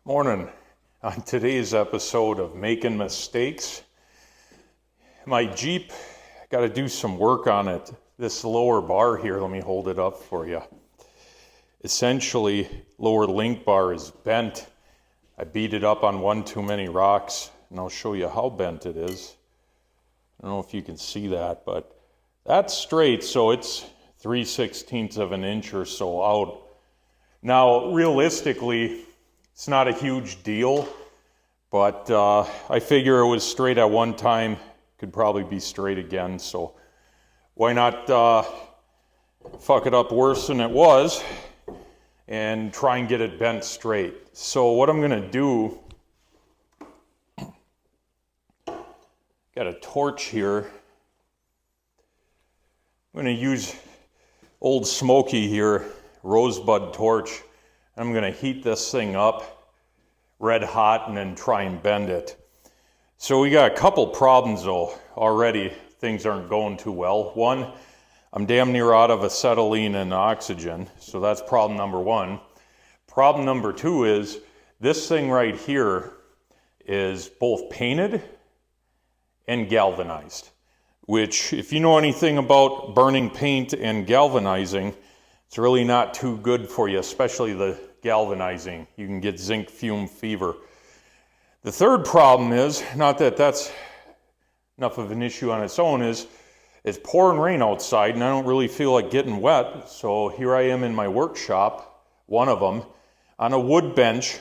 Morning. On today's episode of Making Mistakes, my Jeep, got to do some work on it. This lower bar here, let me hold it up for you. Essentially, lower link bar is bent. I beat it up on one too many rocks, and I'll show you how bent it is. I don't know if you can see that, but that's straight, so it's 3/16 of an inch or so out. Now, realistically, it's not a huge deal, but I figure it was straight at one time, could probably be straight again, so why not fuck it up worse than it was and try and get it bent straight. So what I'm gonna do, got a torch here. I'm gonna use Old Smoky here, rosebud torch. I'm gonna heat this thing up red hot and then try and bend it. So we got a couple problems though already. Things aren't going too well. One, I'm damn near out of acetylene and oxygen, so that's problem number one. Problem number two is this thing right here is both painted and galvanized, which if you know anything about burning paint and galvanizing, it's really not too good for you, especially the galvanizing. You can get zinc fume fever. The third problem is, not that that's enough of an issue on its own, is it's pouring rain outside and I don't really feel like getting wet. So here I am in my workshop, one of them, on a wood bench,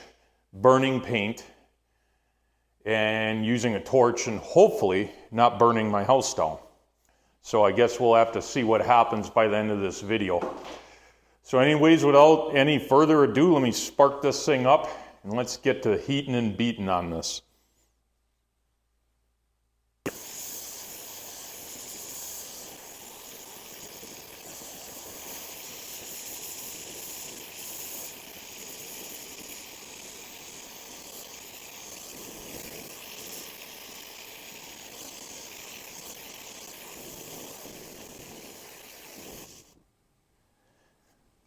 burning paint and using a torch and hopefully not burning my house down. So I guess we'll have to see what happens by the end of this video. So anyways, without any further ado, let me spark this thing up and let's get to heating and beating on this.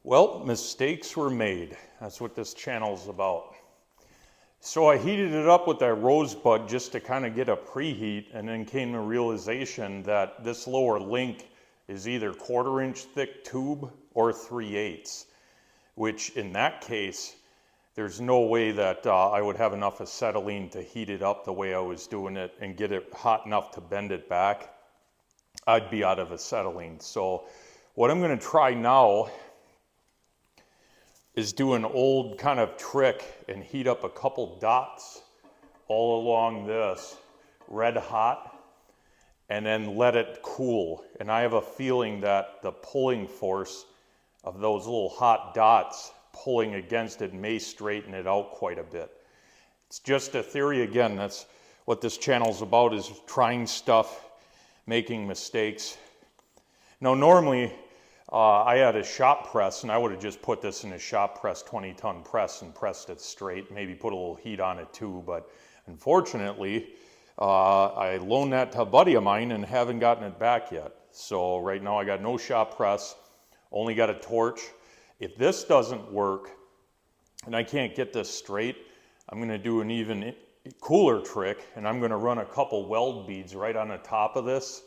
Well, mistakes were made. That's what this channel's about. So I heated it up with that rosebud just to kind of get a preheat, and then came to realization that this lower link is either 1/4 inch thick tube or 3/8, which in that case, there's no way that I would have enough acetylene to heat it up the way I was doing it and get it hot enough to bend it back. I'd be out of acetylene. So what I'm gonna try now is do an old kind of trick and heat up a couple dots all along this red hot and then let it cool. And I have a feeling that the pulling force of those little hot dots pulling against it may straighten it out quite a bit. It's just a theory. Again, that's what this channel's about, is trying stuff, making mistakes. Now normally, I had a shop press and I would have just put this in a shop press 20-ton press and pressed it straight, maybe put a little heat on it too, but unfortunately I loaned that to a buddy of mine and haven't gotten it back yet. So right now I got no shop press, only got a torch. If this doesn't work and I can't get this straight, I'm going to do an even cooler trick, and I'm going to run a couple weld beads right on the top of this.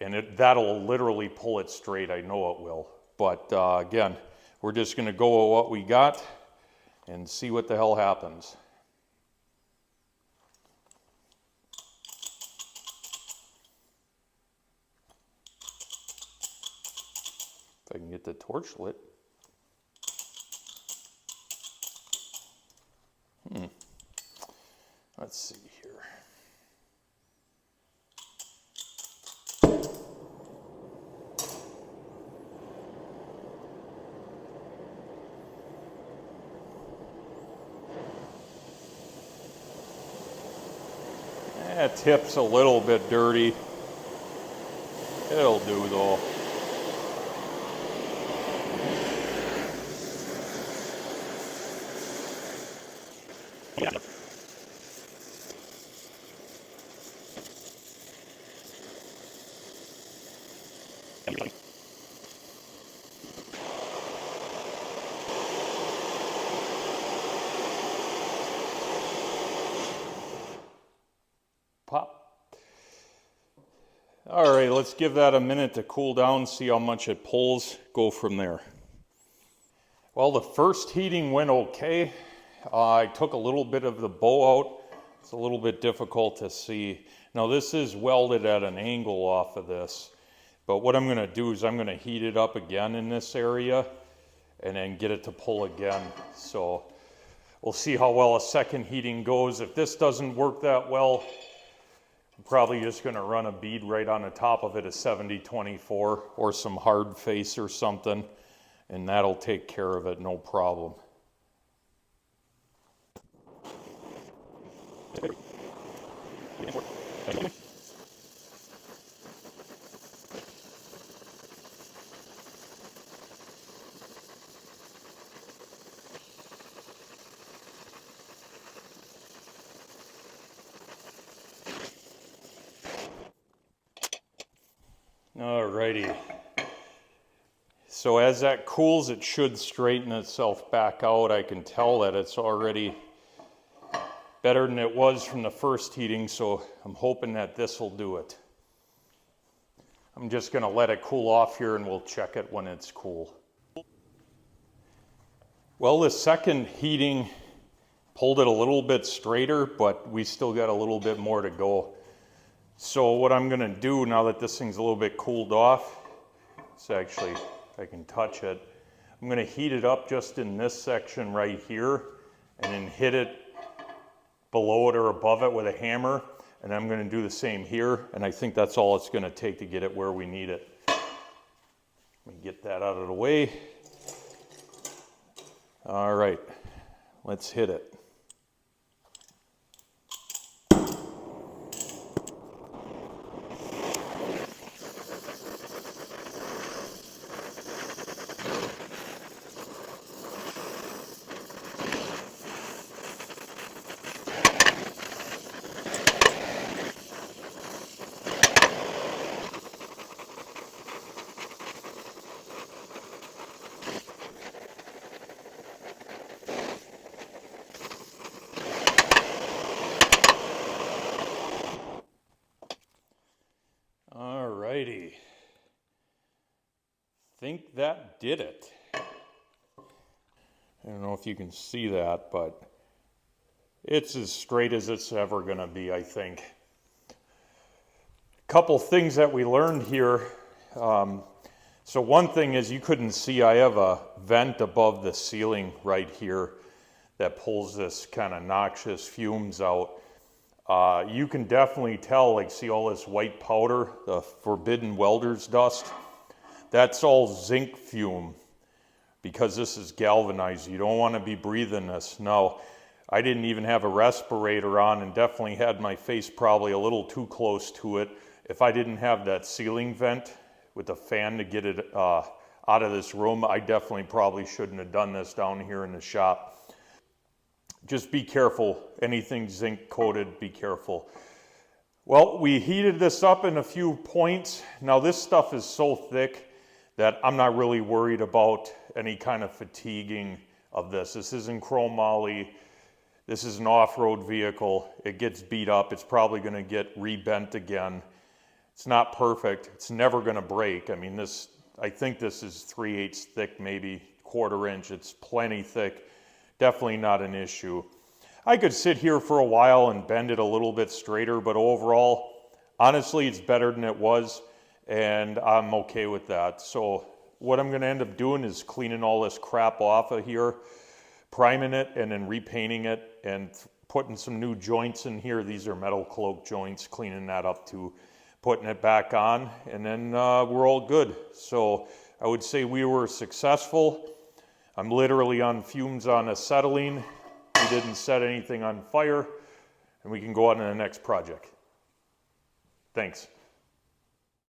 And that'll literally pull it straight, I know it will. But again, we're just gonna go with what we got and see what the hell happens. If I can get the torch lit. Let's see here. That tip's a little bit dirty. It'll do though. All right, let's give that a minute to cool down, see how much it pulls, go from there. Well, the first heating went okay. I took a little bit of the bow out. It's a little bit difficult to see. Now this is welded at an angle off of this, but what I'm gonna do is I'm gonna heat it up again in this area and then get it to pull again. So we'll see how well a second heating goes. If this doesn't work that well, I'm probably just gonna run a bead right on the top of it, a 7024 or some hard face or something, and that'll take care of it, no problem. Alrighty. So as that cools, it should straighten itself back out. I can tell that it's already better than it was from the first heating, so I'm hoping that this will do it. I'm just gonna let it cool off here and we'll check it when it's cool. Well, the second heating pulled it a little bit straighter, but we still got a little bit more to go. So what I'm gonna do now that this thing's a little bit cooled off, it's actually, I can touch it. I'm gonna heat it up just in this section right here and then hit it below it or above it with a hammer. And I'm gonna do the same here. And I think that's all it's gonna take to get it where we need it. Let me get that out of the way. All right, let's hit it. Alrighty. Think that did it. I don't know if you can see that, but it's as straight as it's ever gonna be, I think. Couple things that we learned here. So one thing is you couldn't see, I have a vent above the ceiling right here that pulls this kind of noxious fumes out. You can definitely tell, like see all this white powder, the forbidden welder's dust? That's all zinc fume because this is galvanized. You don't want to be breathing this. No, I didn't even have a respirator on and definitely had my face probably a little too close to it. If I didn't have that ceiling vent with the fan to get it out of this room, I definitely probably shouldn't have done this down here in the shop. Just be careful. Anything zinc coated, be careful. Well, we heated this up in a few points. Now this stuff is so thick that I'm not really worried about any kind of fatiguing of this. This isn't chromoly. This is an off-road vehicle. It gets beat up. It's probably gonna get rebent again. It's not perfect. It's never gonna break. I mean, I think this is 3/8 thick, maybe 1/4 inch. It's plenty thick. Definitely not an issue. I could sit here for a while and bend it a little bit straighter, but overall, honestly, it's better than it was, and I'm okay with that. So what I'm gonna end up doing is cleaning all this crap off of here, priming it, and then repainting it, and putting some new joints in here. These are metal cloak joints, cleaning that up too, putting it back on, and then we're all good. So I would say we were successful. I'm literally on fumes on acetylene. We didn't set anything on fire, and we can go on to the next project. Thanks.